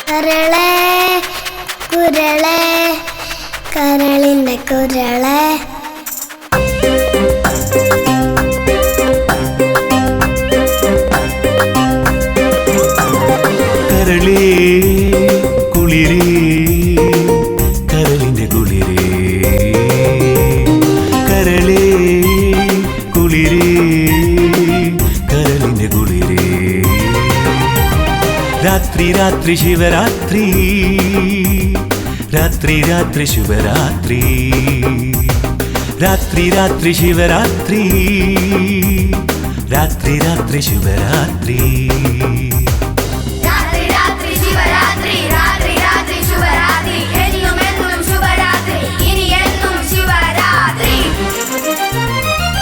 കരളെ കുരളെ കരളിൻ്റെ കുരളെ കരളേ കുളിരേ കരളിൻ്റെ കുളിരേ കരളേ കുളിരേ കരളിൻ്റെ കുളിരേ രാത്രി രാത്രി ശിവരാത്രി രാത്രി രാത്രി ശുഭരാത്രി രാത്രി രാത്രി ശിവരാത്രി രാത്രി രാത്രി ശുഭരാത്രി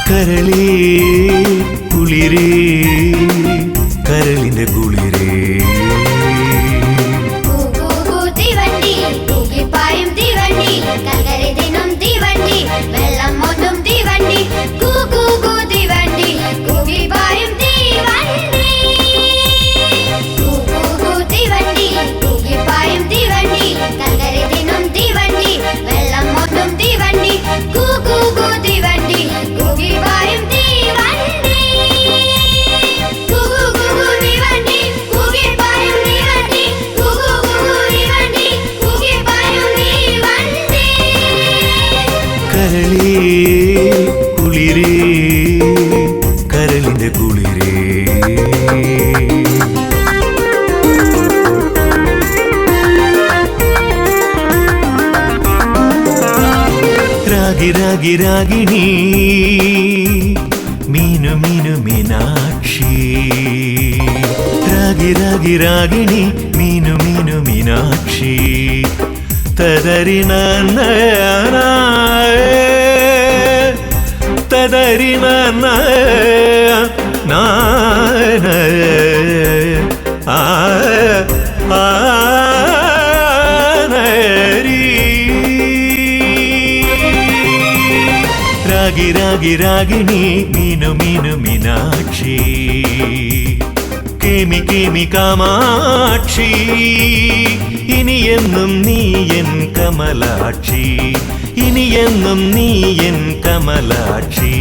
കരളേ കുളിരേ കരളിൻ്റെ കുളിരേ കരളേ കുളിരേ കരളിൻ്റെ കുളിരേ രാഗി രാഗി രാഗിണി മീനു മീനു മീനാക്ഷി രാഗി രാഗി രാഗിണി മീനു മീനു മീനാക്ഷി തദരിന തദരിന രാഗി രാഗി രാഗിണി മീനു മീനു മീനാക്ഷി കേമി കേമി കാമാക്ഷി ഇനിയെന്നും നീ എൻ കമലാക്ഷി ഇനിയെന്നും നീ എൻ കമലാക്ഷി